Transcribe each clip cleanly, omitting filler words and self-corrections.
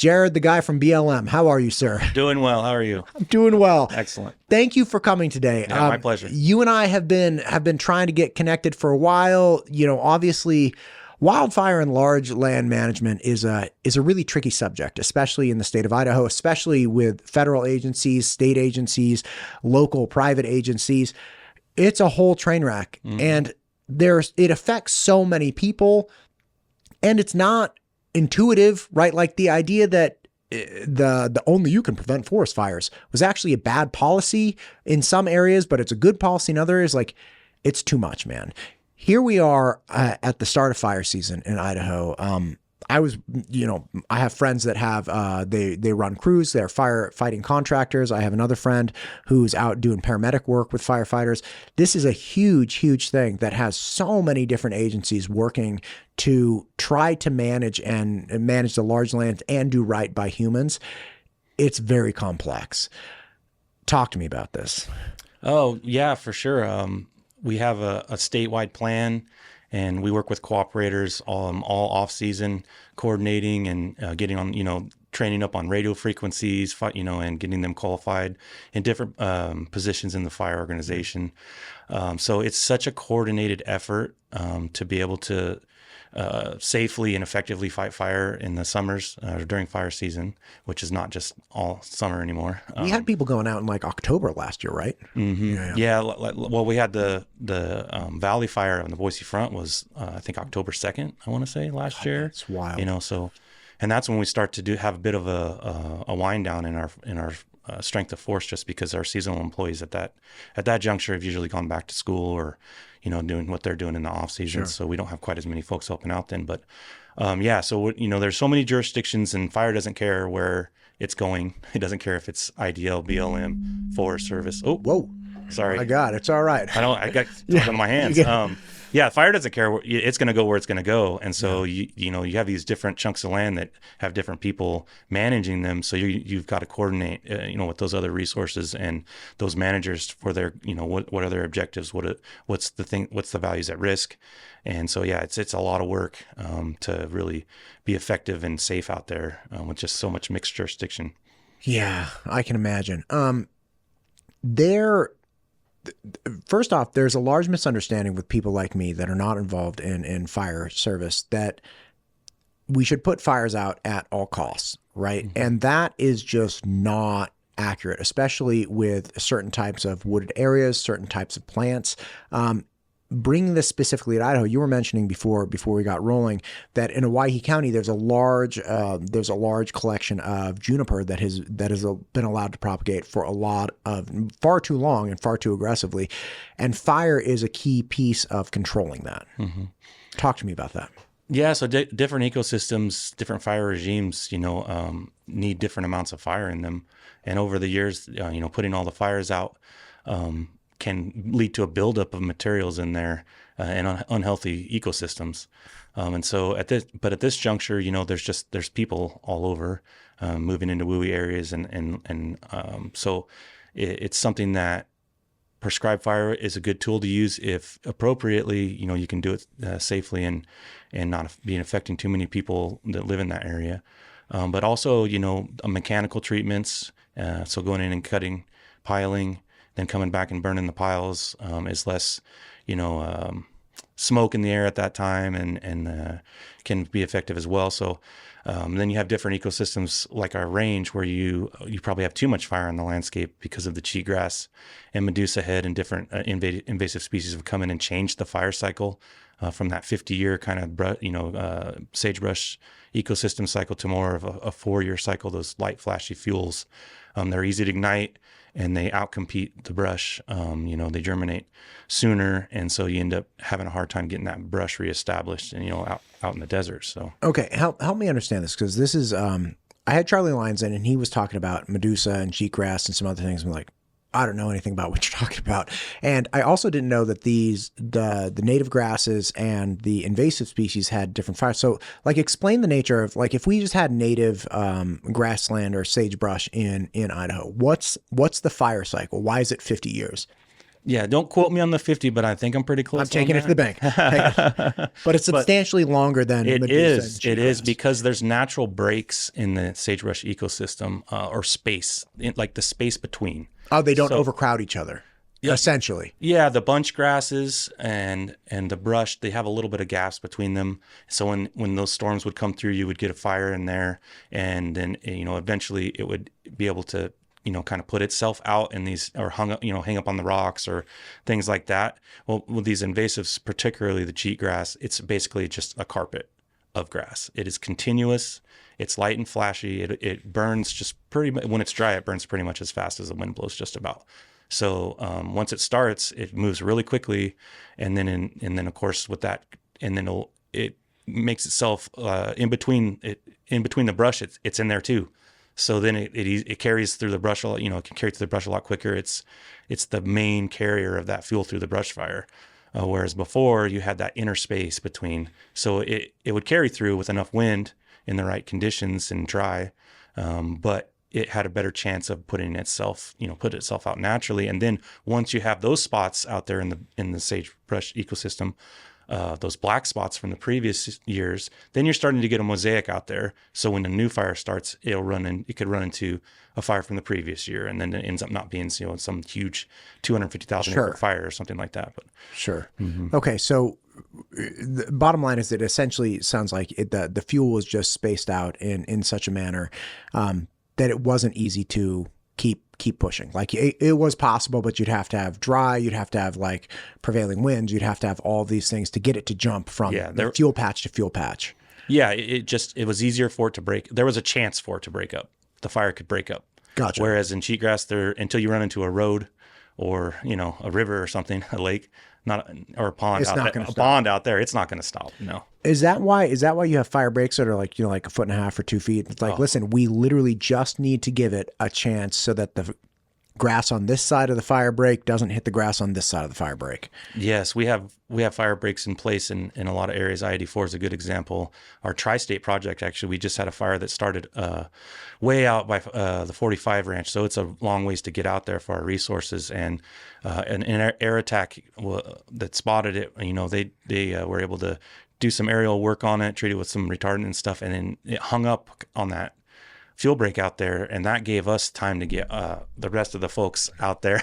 Jared, the guy from BLM. How are you, sir? Doing well. How are you? I'm doing well. Excellent. Thank you for coming today. Yeah, my pleasure. You and I have been trying to get connected for a while. You know, obviously, wildfire and large land management is a really tricky subject, especially in the state of Idaho, especially with federal agencies, state agencies, local private agencies. It's a whole train wreck, and it affects so many people, and it's not intuitive, right? Like the idea that the only you can prevent forest fires was actually a bad policy in some areas, but it's a good policy in other areas. Like, it's too much, man. Here we are at the start of fire season in Idaho. I have friends that have, they run crews, they're firefighting contractors. I have another friend who's out doing paramedic work with firefighters. This is a huge, huge thing that has so many different agencies working to try to manage the large lands and do right by humans. It's very complex. Talk to me about this. Oh, yeah, for sure. We have a statewide plan, and we work with cooperators all off season, coordinating and getting on, training up on radio frequencies, and getting them qualified in different positions in the fire organization. So it's such a coordinated effort to be able to safely and effectively fight fire in the summers during fire season, which is not just all summer anymore. We had people going out in like October last year, right? Mm-hmm. Yeah. Well, we had the Valley Fire on the Boise front was I think October 2nd, I want to say, last year. That's wild. So, and that's when we start to have a bit of a wind down in our strength of force, just because our seasonal employees at that juncture have usually gone back to school or doing what they're doing in the off season. Sure. So we don't have quite as many folks helping out then. But so there's so many jurisdictions, and fire doesn't care where it's going. It doesn't care if it's IDL, BLM, Forest Service. Oh, whoa! Sorry, I got it. It's all right. I got on my hands. Fire doesn't care. It's going to go where it's going to go. And so, you have these different chunks of land that have different people managing them. So you've got to coordinate, with those other resources and those managers for their, what are their objectives? What's the values at risk? And so, it's a lot of work to really be effective and safe out there with just so much mixed jurisdiction. Yeah, I can imagine. First off, there's a large misunderstanding with people like me that are not involved in fire service that we should put fires out at all costs, right? Mm-hmm. And that is just not accurate, especially with certain types of wooded areas, certain types of plants. Bringing this specifically at Idaho, you were mentioning before we got rolling that in Owyhee County there's a large collection of juniper that has been allowed to propagate for far too long and far too aggressively, and fire is a key piece of controlling that. Mm-hmm. Talk to me about that. Yeah, so different ecosystems, different fire regimes, need different amounts of fire in them, and over the years, putting all the fires out can lead to a buildup of materials in there and unhealthy ecosystems. And so at this juncture, there's people all over moving into WUI areas. And so it's something that prescribed fire is a good tool to use if appropriately, you can do it safely and not being affecting too many people that live in that area. But also, mechanical treatments. So going in and cutting, piling, then coming back and burning the piles is less, smoke in the air at that time and can be effective as well. So then you have different ecosystems like our range where you probably have too much fire on the landscape because of the cheatgrass and medusa head and different invasive species have come in and changed the fire cycle from that 50-year kind of sagebrush ecosystem cycle to more of a 4-year cycle. Those light flashy fuels, they're easy to ignite and they outcompete the brush. They germinate sooner, and so you end up having a hard time getting that brush reestablished and out in the desert. So okay, help me understand this, because this is I had Charlie Lyons in and he was talking about medusa and cheatgrass and some other things. I'm like, I don't know anything about what you're talking about. And I also didn't know that the native grasses and the invasive species had different fires. So like explain the nature of, like, if we just had native grassland or sagebrush in Idaho, what's the fire cycle? Why is it 50 years? Yeah, don't quote me on the 50, but I think I'm pretty close. I'm taking it to the bank. But it's substantially longer than it Medusa is. and It is cheatgrass. because there's natural breaks in the sagebrush ecosystem, or space, like the space between. Oh, they don't So- overcrowd each other, essentially. Yeah, the bunch grasses and the brush, they have a little bit of gaps between them. So when those storms would come through, you would get a fire in there, and then eventually it would be able to kind of put itself out in these, or hang up on the rocks or things like that. Well, with these invasives, particularly the cheatgrass, it's basically just a carpet of grass. It is continuous. It's light and flashy. It burns just pretty much, when it's dry, it burns pretty much as fast as the wind blows, just about. So once it starts, it moves really quickly, and then of course with that, and then it makes itself in between the brush. It's in there too. So then it carries through the brush a lot. It can carry through the brush a lot quicker. It's the main carrier of that fuel through the brush fire. Whereas before you had that inner space between, so it would carry through with enough wind in the right conditions and dry, but it had a better chance of put itself out naturally. And then once you have those spots out there in the sagebrush ecosystem, those black spots from the previous years, then you're starting to get a mosaic out there. So when a new fire starts, it could run into a fire from the previous year, and then it ends up not being some huge 250,000 acre fire or something like that. But Sure. Okay, so the bottom line is that essentially it sounds like the fuel was just spaced out in such a manner that it wasn't easy to keep pushing. Like it was possible, but you'd have to have dry, you'd have to have like prevailing winds, you'd have to have all these things to get it to jump from fuel patch to fuel patch. Yeah, it was easier for it to break. There was a chance for it to break up. The fire could break up. Gotcha. Whereas in cheatgrass, until you run into a road or a river or something, a lake, or a pond, pond out there, it's not going to stop. No. Is that why you have fire breaks that are like like a foot and a half or 2 feet? It's like, listen, we literally just need to give it a chance so that the grass on this side of the fire break doesn't hit the grass on this side of the fire break. Yes, we have fire breaks in place in a lot of areas. ID4 is a good example. Our tri-state project, actually, we just had a fire that started way out by the 45 ranch, so it's a long ways to get out there for our resources. And an air attack that spotted it, they were able to do some aerial work on it, treat it with some retardant and stuff, and then it hung up on that fuel break out there, and that gave us time to get the rest of the folks out there.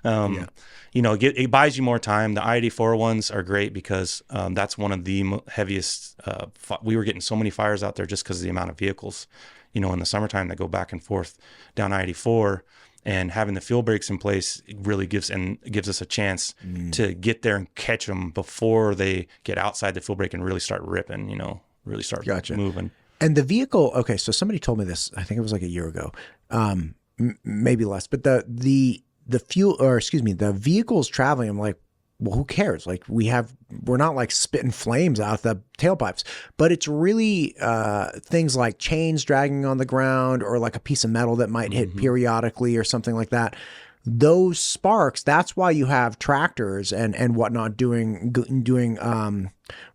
It buys you more time. The ID4 ones are great because that's one of the heaviest. We were getting so many fires out there just because of the amount of vehicles, in the summertime that go back and forth down ID4. And having the fuel breaks in place really gives us a chance to get there and catch them before they get outside the fuel break and really start ripping. Really start moving. And the vehicle, okay, so somebody told me this, I think it was like a year ago, maybe less, but the fuel, or excuse me, the vehicle's traveling. I'm like, well, who cares? Like we're not like spitting flames out the tailpipes, but it's really things like chains dragging on the ground or like a piece of metal that might hit periodically or something like that. Those sparks, that's why you have tractors and whatnot doing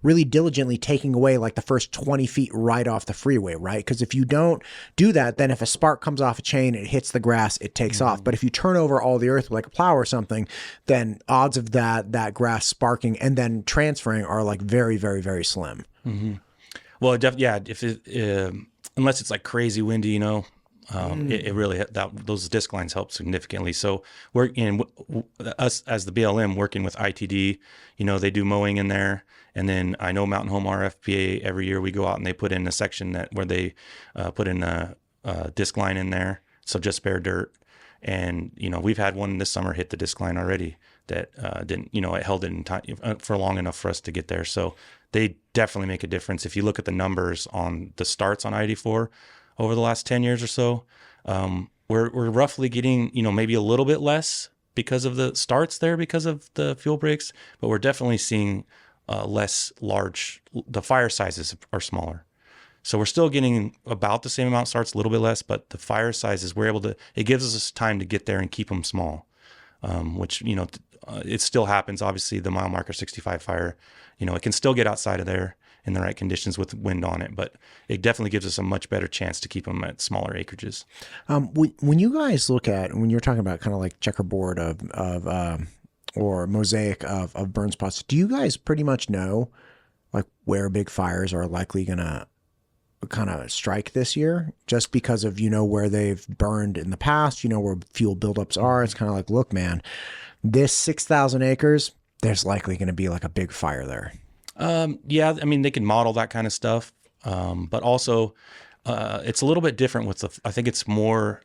really diligently taking away like the first 20 feet right off the freeway, right? Because if you don't do that, then if a spark comes off a chain, it hits the grass, it takes off. But if you turn over all the earth with like a plow or something, then odds of that grass sparking and then transferring are like very, very, very slim. Well, if it, unless it's like crazy windy, it really, those disc lines help significantly. So us as the BLM working with ITD, they do mowing in there. And then I know Mountain Home RFPA, every year we go out and they put in a section where they put in a disc line in there. So just bare dirt. And, we've had one this summer hit the disc line already that didn't, it held it in time for long enough for us to get there. So they definitely make a difference. If you look at the numbers on the starts on ID4 over the last 10 years or so, we're roughly getting, maybe a little bit less because of the starts there because of the fuel breaks, but we're definitely seeing less large, the fire sizes are smaller. So we're still getting about the same amount of starts, a little bit less, but the fire sizes, it gives us time to get there and keep them small, which, it still happens. Obviously, the mile marker 65 fire, it can still get outside of there in the right conditions with wind on it, but it definitely gives us a much better chance to keep them at smaller acreages. When you guys look at, when you're talking about kind of like checkerboard or mosaic of burn spots, do you guys pretty much know like where big fires are likely going to kind of strike this year, just because of, where they've burned in the past, where fuel buildups are? It's kind of like, look, man, this 6,000 acres, there's likely going to be like a big fire there. Yeah, I mean, they can model that kind of stuff. But also, it's a little bit different I think it's more,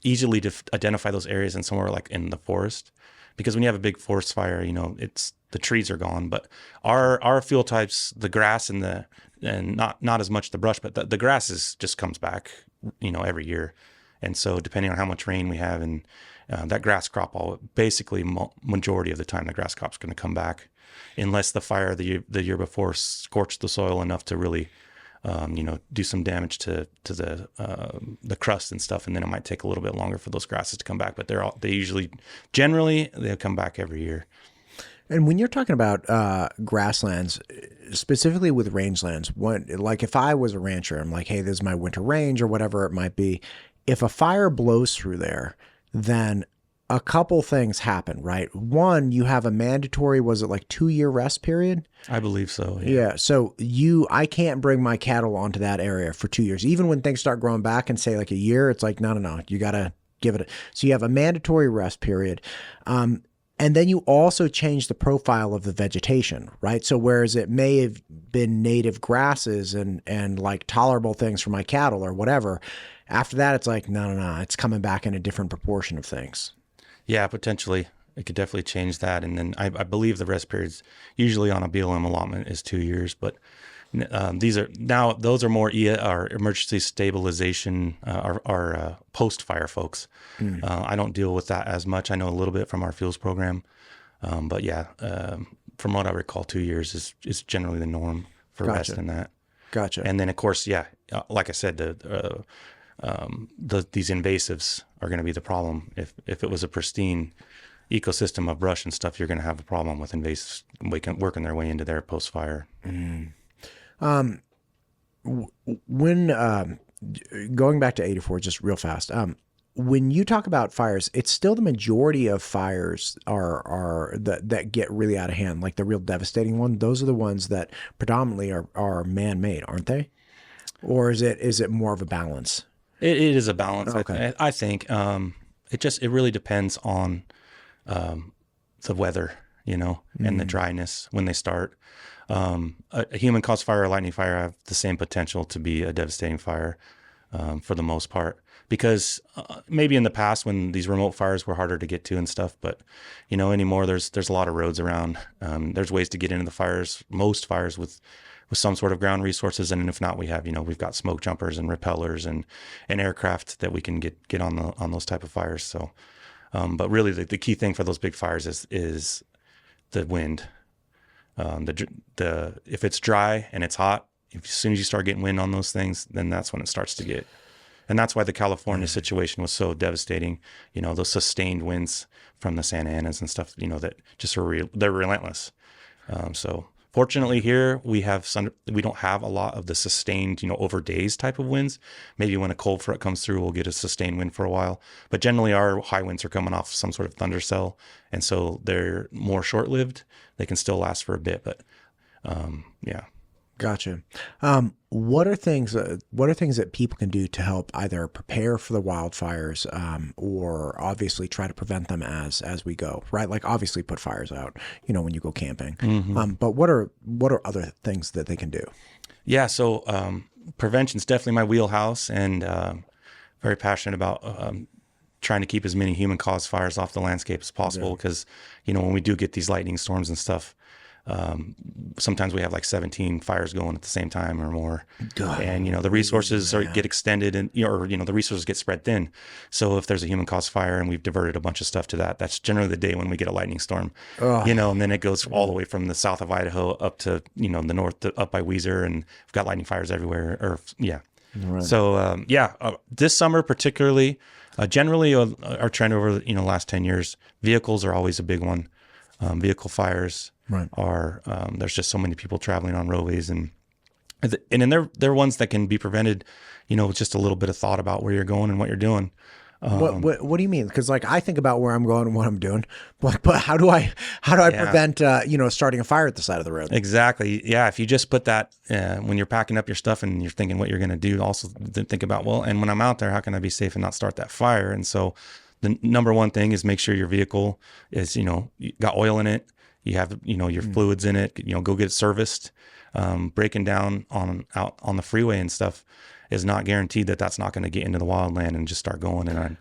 easily to identify those areas than somewhere like in the forest, because when you have a big forest fire, the trees are gone, but our fuel types, the grass and not as much the brush, but the grass just comes back, every year. And so depending on how much rain we have, and that grass crop, basically majority of the time, the grass crop's going to come back, unless the fire the year before scorched the soil enough to really, do some damage to the crust and stuff. And then it might take a little bit longer for those grasses to come back, but generally they'll come back every year. And when you're talking about grasslands, specifically with rangelands, like if I was a rancher, I'm like, hey, this is my winter range or whatever it might be. If a fire blows through there, then a couple things happen, right? One, you have a mandatory, was it like 2-year rest period? I believe so. Yeah. So I can't bring my cattle onto that area for 2 years. Even when things start growing back and say like a year, it's like, no, you got to give it. So you have a mandatory rest period. And then you also change the profile of the vegetation, right? So whereas it may have been native grasses and like tolerable things for my cattle or whatever, after that, it's like, no, it's coming back in a different proportion of things. Yeah, potentially. It could definitely change that. And then I believe the rest periods usually on a BLM allotment is 2 years, but those are more our emergency stabilization, our post-fire folks. I don't deal with that as much. I know a little bit from our fuels program, but yeah, from what I recall, 2 years is generally the norm for Gotcha. rest in that. Gotcha. And then of course, yeah, like I said, these invasives are going to be the problem. If it was a pristine ecosystem of brush and stuff, you're going to have a problem with invasives working their way into there post-fire. When going back to 84, just real fast, when you talk about fires, it's still the majority of fires are that get really out of hand, like the real devastating one. Those are the ones that predominantly are man-made, aren't they? Or is it more of a balance? It is a balance. Okay. I think it really depends on the weather, and the dryness when they start. A human caused fire or lightning fire have the same potential to be a devastating fire for the most part, because maybe in the past when these remote fires were harder to get to and stuff, but anymore there's a lot of roads around. There's ways to get into the fires, most fires with some sort of ground resources, and if not, we've got smoke jumpers and repellers and aircraft that we can get on those type of fires. So, but really the key thing for those big fires is the wind. If it's dry and it's hot, as soon as you start getting wind on those things, then that's when it starts to get. And that's why the California situation was so devastating. Those sustained winds from the Santa Anas and stuff, that just they're relentless. So fortunately here we don't have a lot of the sustained, over days type of winds. Maybe when a cold front comes through, we'll get a sustained wind for a while, but generally our high winds are coming off some sort of thunder cell. And so they're more short-lived. They can still last for a bit, but yeah. Gotcha. What are things that people can do to help either prepare for the wildfires, or obviously try to prevent them as we go, right? Like obviously put fires out, when you go camping. But what are other things that they can do? Yeah. So, prevention is definitely my wheelhouse, and, very passionate about, trying to keep as many human caused fires off the landscape as possible. Because, when we do get these lightning storms and stuff, sometimes we have like 17 fires going at the same time or more. God. And, the resources get extended and, the resources get spread thin. So if there's a human caused fire and we've diverted a bunch of stuff to that's generally the day when we get a lightning storm, and then it goes all the way from the south of Idaho up to, the north up by Weiser, and we've got lightning fires everywhere Right. So, this summer particularly, Generally, our trend over the last 10 years, vehicles are always a big one. Vehicle fires are there's just so many people traveling on roadways, and then they're ones that can be prevented, with just a little bit of thought about where you're going and what you're doing. What do you mean? Because like I think about where I'm going and what I'm doing, but how do I prevent starting a fire at the side of the road? Exactly. Yeah. If you just put that when you're packing up your stuff and you're thinking what you're going to do, also think about, well, and when I'm out there, how can I be safe and not start that fire? And so the number one thing is make sure your vehicle is you got oil in it, you have your fluids in it, go get it serviced. Breaking down out on the freeway and stuff is not guaranteed that that's not going to get into the wildland and just start going. And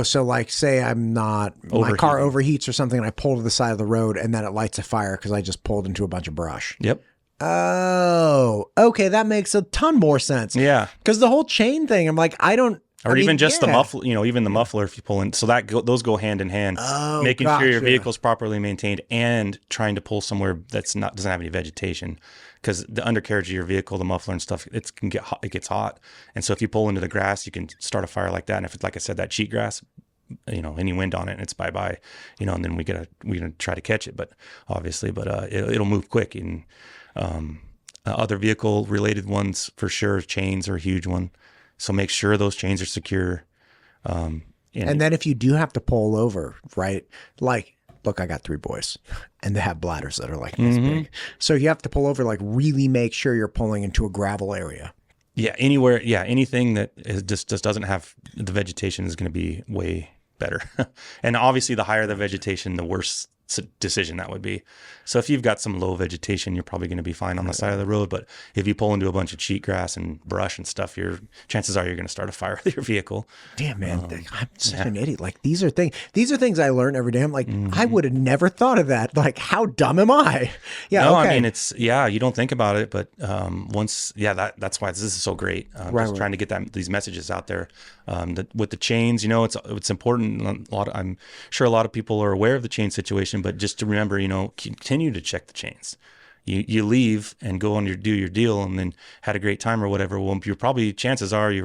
so like say my car overheats or something and I pull to the side of the road and then it lights a fire because I just pulled into a bunch of brush. Yep. Oh, okay. That makes a ton more sense. Yeah. Because the whole chain thing, I'm like, the muffler, even the muffler, if you pull in, so those go hand in hand, making sure your vehicle's properly maintained and trying to pull somewhere doesn't have any vegetation. Because the undercarriage of your vehicle, the muffler and stuff, it gets hot. And so if you pull into the grass, you can start a fire like that. And if it's, like I said, that cheatgrass, any wind on it, and it's bye-bye, and then we're gonna try to catch it, it'll move quick. And other vehicle related ones for sure, chains are a huge one. So make sure those chains are secure. And then if you do have to pull over, right? Like, look, I got 3 boys and they have bladders that are like this big. So you have to pull over, like really make sure you're pulling into a gravel area. Yeah. Anywhere. Yeah. Anything that just doesn't have the vegetation is going to be way better. And obviously the higher the vegetation, the worse decision that would be. So if you've got some low vegetation, you're probably going to be fine on the side of the road. But if you pull into a bunch of cheatgrass and brush and stuff, chances are you're going to start a fire with your vehicle. Damn, man, I'm such an idiot. Like these are things I learn every day. I'm like, I would have never thought of that. Like, how dumb am I? Yeah. No, okay. I mean, you don't think about it, but that's why this is so great. Just trying to get these messages out there. With the chains, it's important. I'm sure a lot of people are aware of the chain situation, but just to remember, continue to check the chains. You leave and go on do your deal and then had a great time or whatever. Well, chances are if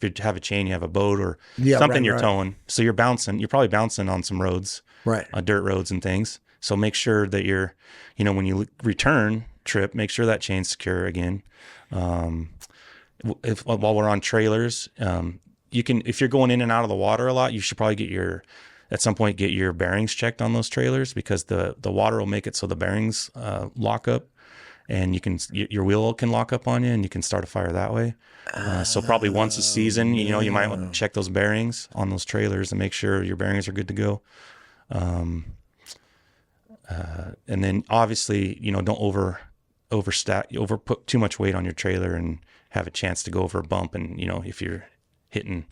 you have a chain, you have a boat or something you're towing. So you're probably bouncing on some roads, dirt roads and things. So make sure that when you return trip, make sure that chain's secure again. While we're on trailers, if you're going in and out of the water a lot, you should probably at some point get your bearings checked on those trailers, because the water will make it so the bearings lock up, and your wheel can lock up on you and you can start a fire that way. So probably once a season, you might want to check those bearings on those trailers and make sure your bearings are good to go. And then obviously, don't put too much weight on your trailer and have a chance to go over a bump. And, if you're hitting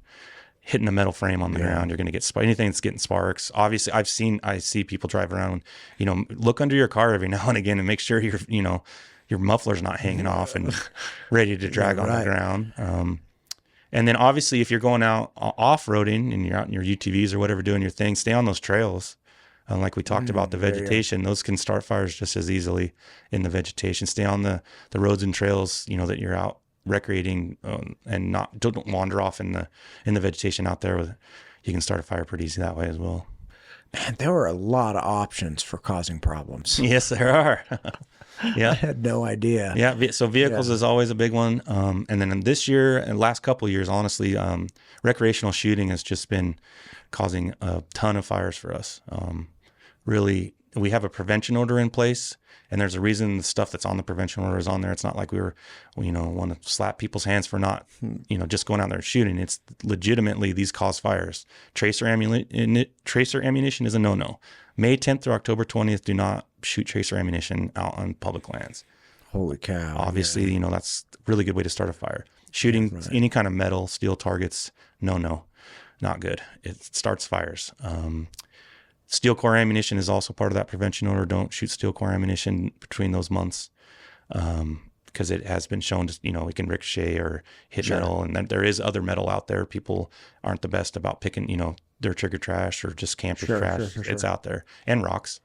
the metal frame on the ground, you're going to get anything that's getting sparks. Obviously I see people drive around, look under your car every now and again and make sure your muffler's not hanging off and ready to drag on the ground. And then obviously if you're going out off-roading and you're out in your UTVs or whatever, doing your thing, stay on those trails. Like we talked about the vegetation, those can start fires just as easily in the vegetation. Stay on the roads and trails, that you're out recreating, and don't wander off in the vegetation out there. You can start a fire pretty easy that way as well. Man, there are a lot of options for causing problems. Yes, there are. Yeah, I had no idea. Yeah, so vehicles is always a big one. And then this year and last couple of years, honestly, recreational shooting has just been causing a ton of fires for us. Really, we have a prevention order in place. And there's a reason the stuff that's on the prevention order is on there. It's not like we want to slap people's hands for not, just going out there and shooting. It's legitimately these cause fires. Tracer ammunition is a no-no. May 10th through October 20th, do not shoot tracer ammunition out on public lands. Holy cow. Obviously, that's a really good way to start a fire. Shooting any kind of metal, steel targets, no, not good. It starts fires. Steel core ammunition is also part of that prevention order. Don't shoot steel core ammunition between those months, because it has been shown to, it can ricochet or hit metal. And then there is other metal out there. People aren't the best about picking, their trigger trash or just camper trash. It's out there, and rocks.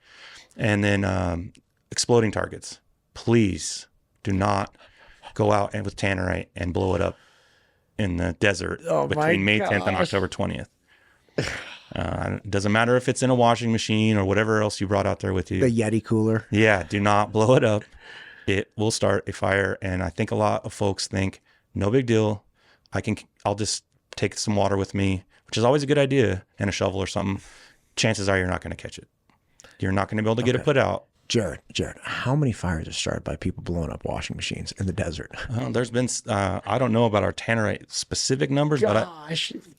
And then exploding targets. Please do not go out and with tannerite and blow it up in the desert between May 10th and October 20th. It doesn't matter if it's in a washing machine or whatever else you brought out there with you. The Yeti cooler. Yeah, do not blow it up. It will start a fire. And I think a lot of folks think, no big deal. I'll just take some water with me, which is always a good idea, and a shovel or something. Chances are you're not going to catch it. You're not going to be able to get it put out. Jared, how many fires are started by people blowing up washing machines in the desert? There's been, I don't know about our tannerite specific numbers, but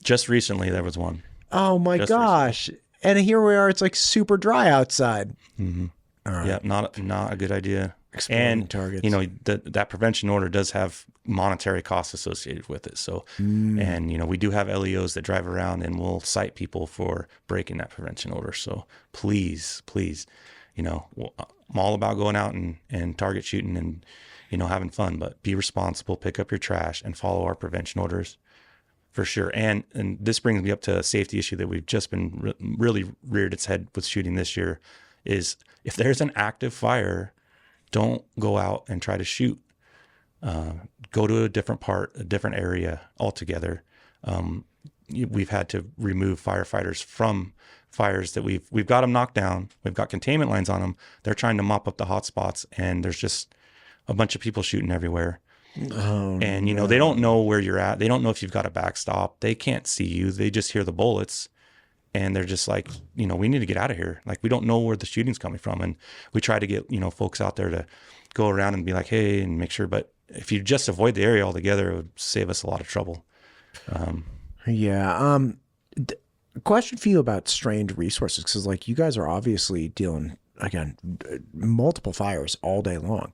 just recently there was one. Oh my gosh. Recently. And here we are, it's like super dry outside. Mm-hmm. All right. Yeah, not a good idea. Exploding targets. You know, that prevention order does have monetary costs associated with it. So, and, you know, we do have LEOs that drive around and will cite people for breaking that prevention order. So please, you know, I'm all about going out and target shooting and, you know, having fun, but be responsible, pick up your trash, and follow our prevention orders for sure. And this brings me up to a safety issue that we've just been really reared its head with shooting this year is if there's an active fire, don't go out and try to shoot. Go to a different area altogether. We've had to remove firefighters from fires that we've got them knocked down. We've got containment lines on them. They're trying to mop up the hot spots, and there's just a bunch of people shooting everywhere. And, you know, they don't know where you're at. They don't know if you've got a backstop. They can't see you. They just hear the bullets. And they're just like, you know, we need to get out of here. Like, we don't know where the shooting's coming from. And we try to get, you know, folks out there to go around and be like, hey, and make sure. But if you just avoid the area altogether, it would save us a lot of trouble. Question for you about strained resources, because like you guys are obviously dealing, again, multiple fires all day long.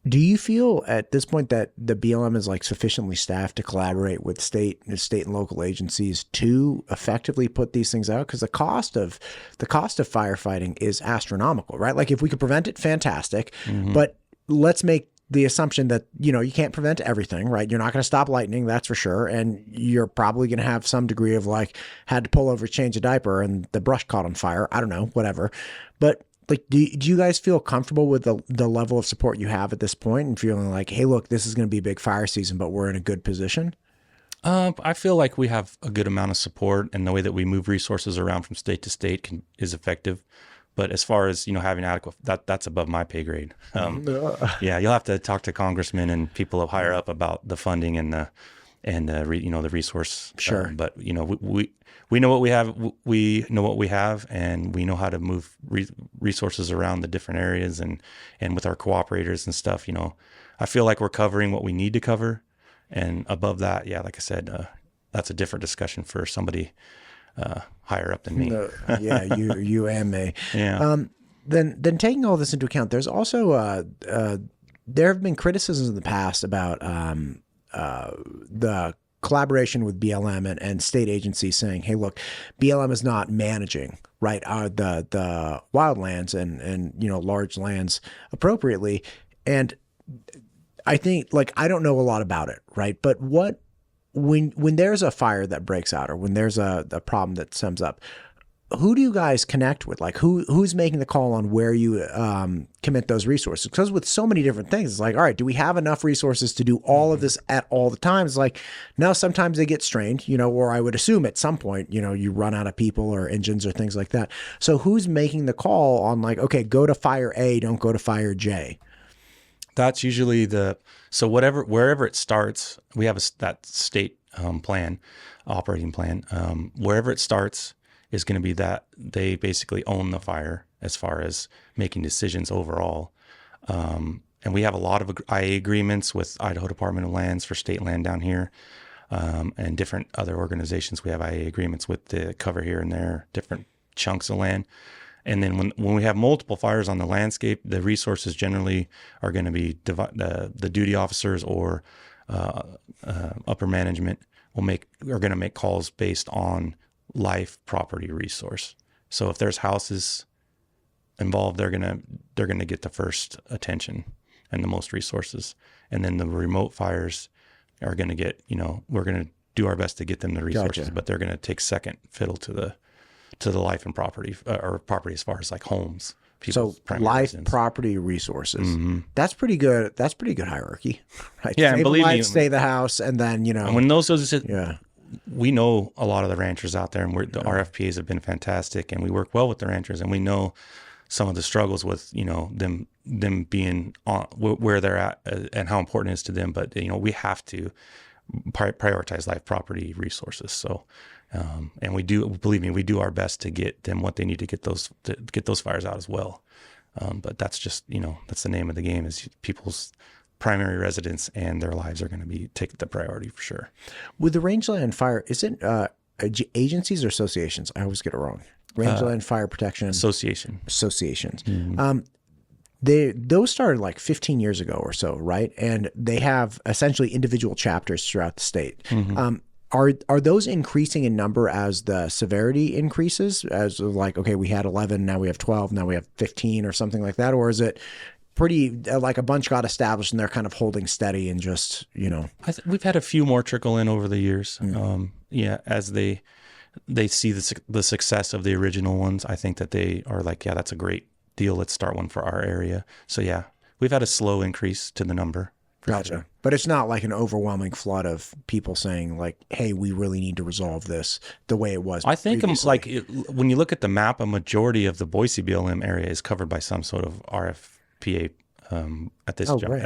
Do you feel at this point that the BLM is like sufficiently staffed to collaborate with state and local agencies to effectively put these things out? Because the cost of firefighting is astronomical, right? Like if we could prevent it, fantastic. Mm-hmm. But let's make the assumption that, you know, you can't prevent everything, right? You're not going to stop lightning, that's for sure. And you're probably going to have some degree of like, had to pull over, change a diaper, and the brush caught on fire. I don't know, whatever. But like, do you guys feel comfortable with the level of support you have at this point and feeling like, hey, look, this is going to be a big fire season, but we're in a good position? I feel like we have a good amount of support, and the way that we move resources around from state to state is effective. But as far as, you know, having adequate, that's above my pay grade. Yeah, you'll have to talk to congressmen and people up higher up about the funding and the resource. Sure. But, you know, we know what we have. We know what we have, and we know how to move resources around the different areas and with our cooperators and stuff. You know, I feel like we're covering what we need to cover, and above that, yeah, like I said, that's a different discussion for somebody higher up than me. Yeah, you and me. Yeah. Then taking all this into account, there's also there have been criticisms in the past about the collaboration with BLM and state agencies saying, hey, look, BLM is not managing, right, the wildlands and you know, large lands appropriately. And I think, like, I don't know a lot about it, right? But when there's a fire that breaks out, or when there's a problem that stems up, who do you guys connect with? Like, who's making the call on where you commit those resources? Because with so many different things, it's like, all right, do we have enough resources to do all of this at all the time? It's like, no, sometimes they get strained, you know, or I would assume at some point, you know, you run out of people or engines or things like that. So who's making the call on like, okay, go to fire A, don't go to fire J? That's usually wherever it starts, we have that state operating plan. Wherever it starts is going to be that they basically own the fire as far as making decisions overall. And we have a lot of IA agreements with Idaho Department of Lands for state land down here, and different other organizations. We have IA agreements with to cover here and there, different chunks of land. And then when we have multiple fires on the landscape, the resources generally are going to be the duty officers or upper management are going to make calls based on life property resource. So if there's houses involved, they're gonna get the first attention and the most resources. And then the remote fires are going to get, you know, we're going to do our best to get them the resources, Gotcha. But they're going to take second fiddle to the life and property, or property as far as like homes. So life, property, resources. Mm-hmm. That's pretty good. That's pretty good hierarchy, right? Yeah, Save and believe life, me, stay the house, and then, you know. And when those yeah. we know a lot of the ranchers out there, and the RFPAs have been fantastic, and we work well with the ranchers, and we know some of the struggles with, them being on where they're at and how important it is to them. But, we have to prioritize live property resources. So, and we do, believe me, we do our best to get them what they need to get those fires out as well. But that's just, that's the name of the game, is people's primary residence and their lives are going to take the priority for sure. With the rangeland fire, is it agencies or associations? I always get it wrong. Rangeland Fire Protection Associations. Mm-hmm. Those started like 15 years ago or so, right? And they have essentially individual chapters throughout the state. Mm-hmm. Are those increasing in number as the severity increases? As like, okay, we had 11, now we have 12, now we have 15 or something like that? Or is it pretty like a bunch got established and they're kind of holding steady and just, we've had a few more trickle in over the years. As they see the success of the original ones. I think that they are like, yeah, that's a great deal. Let's start one for our area. So yeah, we've had a slow increase to the number. Gotcha. Sure. But it's not like an overwhelming flood of people saying like, hey, we really need to resolve this the way it was. I think when you look at the map, a majority of the Boise BLM area is covered by some sort of RFPA at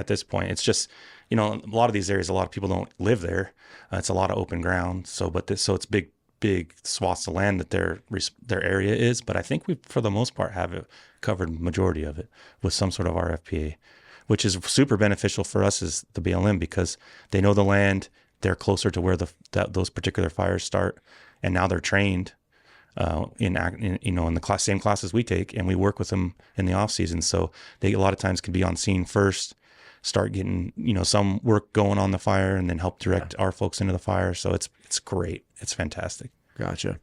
this point. It's just, a lot of these areas, a lot of people don't live there. It's a lot of open ground. So it's big swaths of land that their area is. But I think we, for the most part, have it covered, majority of it, with some sort of RFPA, which is super beneficial for us as the BLM, because they know the land, they're closer to where those particular fires start, and now they're trained in the same classes we take, and we work with them in the off season. So they a lot of times can be on scene first, start getting some work going on the fire, and then help direct our folks into the fire. So it's great. It's fantastic. Gotcha.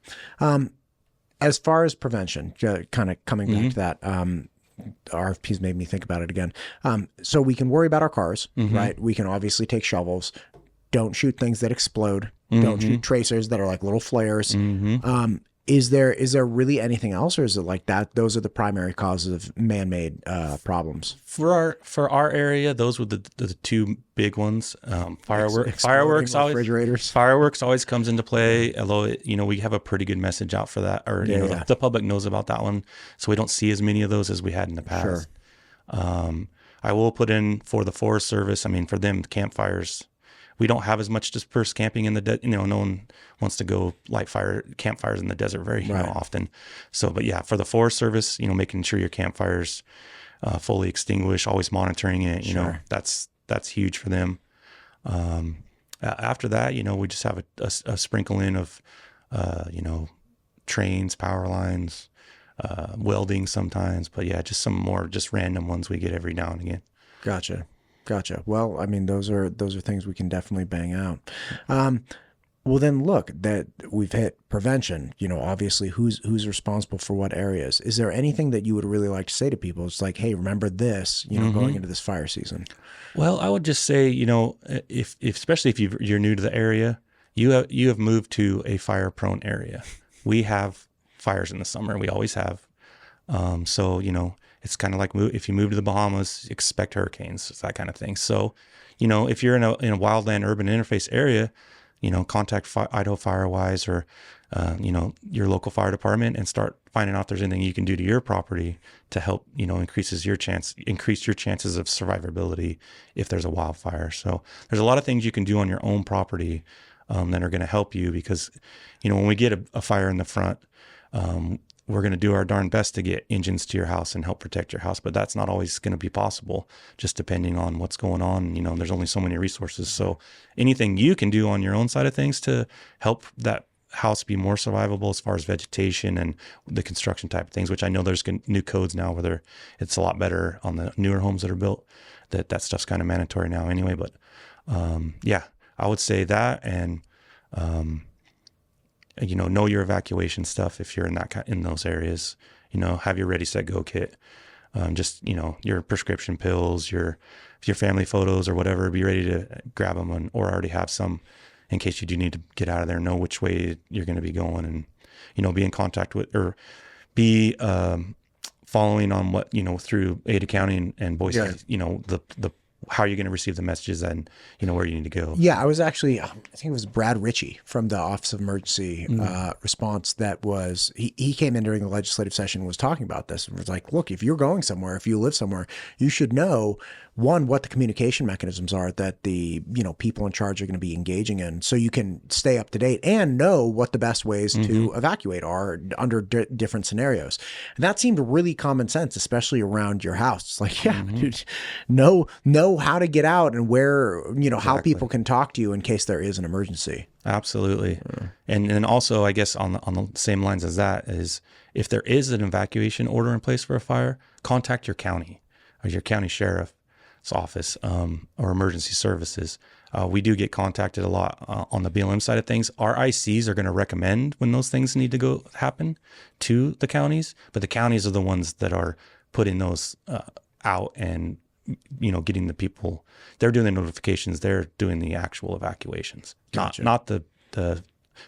As far as prevention, kind of coming back to that, RFPs made me think about it again. So we can worry about our cars, right? We can obviously take shovels. Don't shoot things that explode. Don't shoot tracers that are like little flares. Is there really anything else, or is it like that? Those are the primary causes of man-made problems. For our area, those were the two big ones. Fireworks always comes into play. Although we have a pretty good message out for that, or the public knows about that one, so we don't see as many of those as we had in the past. Sure. I will put in for the Forest Service. I mean, for them, campfires. We don't have as much dispersed camping in the desert. No one wants to go light campfires in the desert very often. So, but yeah, for the Forest Service, making sure your campfires fully extinguished, always monitoring it. That's huge for them. After that, we just have a sprinkle in of, trains, power lines, welding sometimes. But yeah, just some more just random ones we get every now and again. Gotcha. Well, I mean, those are things we can definitely bang out. Well, then look, that we've hit prevention, obviously who's responsible for what areas. Is there anything that you would really like to say to people? It's like, hey, remember this, going into this fire season. Well, I would just say, if especially if you're new to the area, you have moved to a fire prone area. We have fires in the summer. We always have. So, it's kind of like if you move to the Bahamas, expect hurricanes, that kind of thing. So, if you're in a wildland urban interface area, contact Idaho Firewise or, your local fire department and start finding out if there's anything you can do to your property to help, increase your chances of survivability if there's a wildfire. So there's a lot of things you can do on your own property that are going to help you, because, when we get a fire in the front, we're going to do our darn best to get engines to your house and help protect your house. But that's not always going to be possible, just depending on what's going on. There's only so many resources. So anything you can do on your own side of things to help that house be more survivable as far as vegetation and the construction type of things, which I know there's new codes now where it's a lot better on the newer homes that are built, that stuff's kind of mandatory now anyway. But yeah, I would say that, and know your evacuation stuff if you're in those areas. Have your ready, set, go kit. Just your prescription pills, your family photos or whatever. Be ready to grab them, or already have some in case you do need to get out of there. Know which way you're going to be going, and be in contact with, or be following on what through Ada County and Boise. The how you're going to receive the messages and, where you need to go. Yeah, I was actually, I think it was Brad Ritchie from the Office of Emergency Response that was, he came in during the legislative session and was talking about this and was like, look, if you're going somewhere, if you live somewhere, you should know, one, what the communication mechanisms are that the, people in charge are going to be engaging in so you can stay up to date and know what the best ways to evacuate are under different scenarios. And that seemed really common sense, especially around your house. It's like, dude, know how to get out and where, how people can talk to you in case there is an emergency. Absolutely. And then also, I guess on the same lines as that is, if there is an evacuation order in place for a fire, contact your county or your county sheriff's office or emergency services. We do get contacted a lot on the BLM side of things. Our ICs are going to recommend when those things need to happen to the counties, but the counties are the ones that are putting those out and getting the people. They're doing the notifications. They're doing the actual evacuations. Gotcha. Not the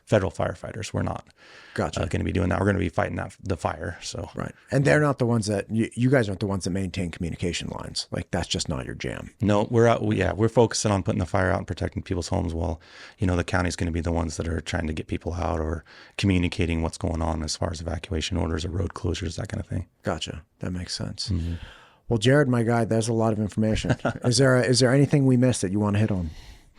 federal firefighters. We're not going to be doing that. We're going to be fighting the fire. So right, and they're not the ones that you guys aren't the ones that maintain communication lines. Like that's just not your jam. No, we're out. We're focusing on putting the fire out and protecting people's homes. While the county's going to be the ones that are trying to get people out or communicating what's going on as far as evacuation orders or road closures, that kind of thing. Gotcha. That makes sense. Well, Jared, my guy, there's a lot of information. Is there anything we missed that you want to hit on?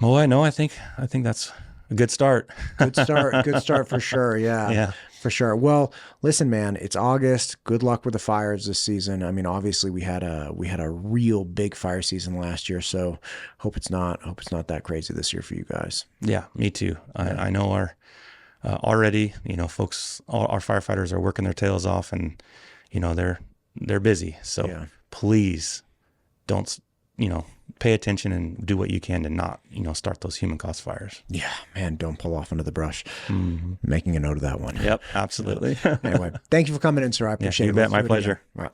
Oh, I know. I think that's a good start. Good start for sure. Yeah, for sure. Well, listen, man, it's August. Good luck with the fires this season. I mean, obviously we had a real big fire season last year, so hope it's not that crazy this year for you guys. Yeah, me too. I know our already, folks, our firefighters are working their tails off, and they're busy. So please don't, pay attention and do what you can to not, start those human caused fires. Yeah, man, don't pull off into the brush. Making a note of that one. Yep, absolutely. Anyway, thank you for coming in, sir. I appreciate it. You bet. My pleasure. All right.